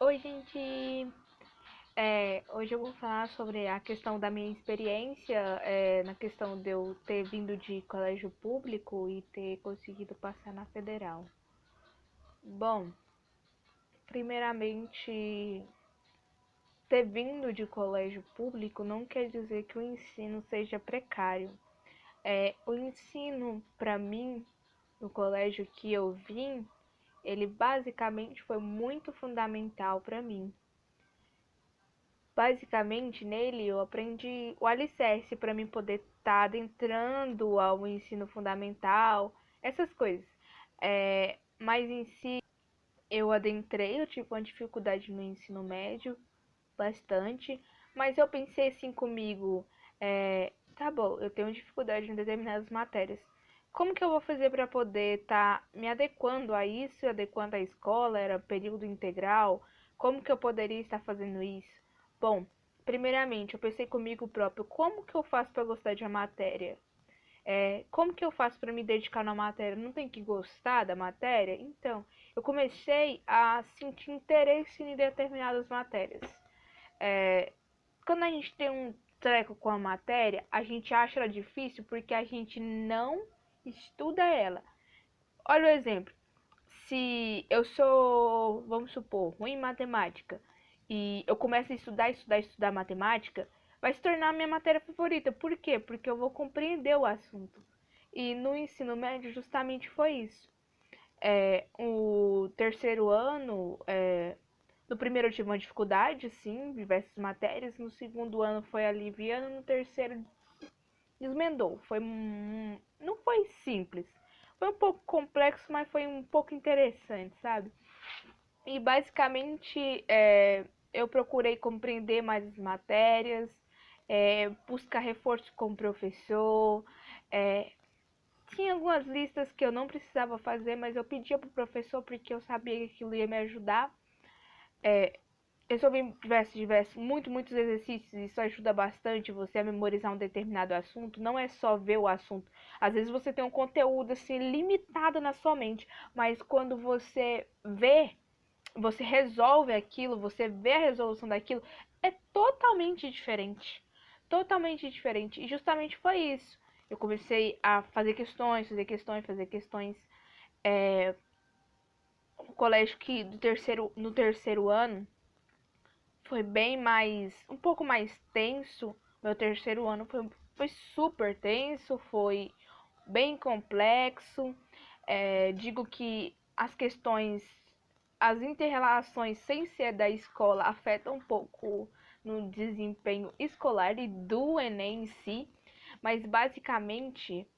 Oi, gente! Hoje eu vou falar sobre a questão da minha experiência na questão de eu ter vindo de colégio público e ter conseguido passar na federal. Bom, primeiramente, ter vindo de colégio público não quer dizer que o ensino seja precário. O ensino, para mim, no colégio que eu vim, ele basicamente foi muito fundamental para mim. Basicamente, nele eu aprendi o alicerce para mim poder estar adentrando ao ensino fundamental, essas coisas. Mas em si, eu adentrei, eu tive uma dificuldade no ensino médio, bastante, mas eu pensei assim comigo, tá bom, eu tenho dificuldade em determinadas matérias. Como que eu vou fazer para poder estar me adequando a isso, adequando à escola, era período integral? Como que eu poderia estar fazendo isso? Bom, primeiramente, eu pensei comigo próprio, como que eu faço para gostar de uma matéria? Como que eu faço para me dedicar na matéria? Não tem que gostar da matéria? Então, eu comecei a sentir interesse em determinadas matérias. Quando a gente tem um treco com a matéria, a gente acha ela difícil porque a gente não estuda ela. Olha o exemplo. Se eu sou, vamos supor, ruim em matemática e eu começo a estudar matemática, vai se tornar a minha matéria favorita. Por quê? Porque eu vou compreender o assunto. E no ensino médio justamente foi isso. O terceiro ano, no primeiro eu tive uma dificuldade, sim, diversas matérias. No segundo ano foi aliviando, no terceiro desmendou. Não foi simples. Foi um pouco complexo, mas foi um pouco interessante, sabe? E basicamente eu procurei compreender mais as matérias, buscar reforço com o professor. É, Tinha algumas listas que eu não precisava fazer, mas eu pedia pro professor porque eu sabia que aquilo ia me ajudar. Resolvi muitos exercícios, isso ajuda bastante você a memorizar um determinado assunto. Não é só ver o assunto. Às vezes você tem um conteúdo assim limitado na sua mente, mas quando você vê, você resolve aquilo, você vê a resolução daquilo, é totalmente diferente. Totalmente diferente. E justamente foi isso. Eu comecei a fazer questões, fazer questões. O colégio que no terceiro ano foi bem mais, um pouco mais tenso. Meu terceiro ano foi super tenso, foi bem complexo. Digo que as questões, as interrelações sem ser da escola afetam um pouco no desempenho escolar e do Enem em si, mas basicamente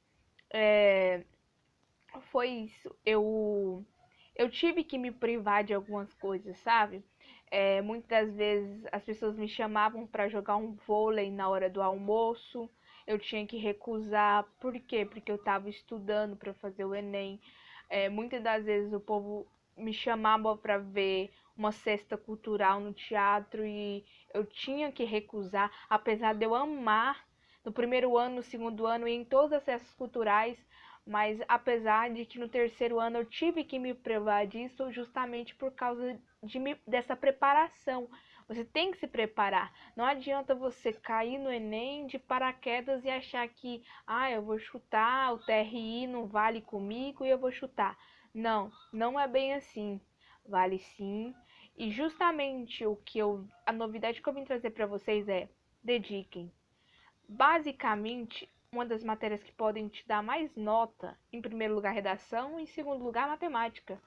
foi isso. Eu tive que me privar de algumas coisas, sabe? Muitas vezes as pessoas me chamavam para jogar um vôlei na hora do almoço. Eu tinha que recusar. Por quê? Porque eu estava estudando para fazer o Enem. Muitas das vezes o povo me chamava para ver uma cesta cultural no teatro e eu tinha que recusar, apesar de eu amar no primeiro ano, no segundo ano e em todas as festas culturais, mas apesar de que no terceiro ano eu tive que me privar disso justamente por causa dessa preparação. Você tem que se preparar. Não adianta você cair no Enem de paraquedas e achar que, eu vou chutar, o TRI não vale comigo e eu vou chutar. Não, não é bem assim. Vale sim. E justamente a novidade que eu vim trazer para vocês é: dediquem. Basicamente, uma das matérias que podem te dar mais nota, em primeiro lugar, redação, em segundo lugar, matemática.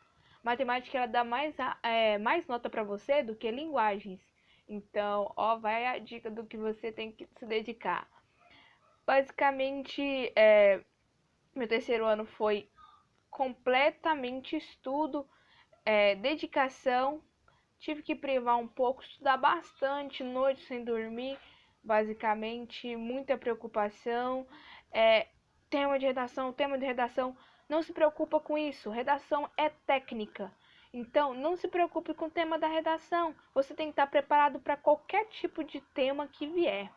Matemática ela dá mais nota para você do que linguagens. Então, vai a dica do que você tem que se dedicar. Basicamente, meu terceiro ano foi completamente estudo, dedicação. Tive que privar um pouco, estudar bastante, noite sem dormir, basicamente, muita preocupação. É, tema de redação, não se preocupa com isso. Redação é técnica. Então, não se preocupe com o tema da redação. Você tem que estar preparado para qualquer tipo de tema que vier.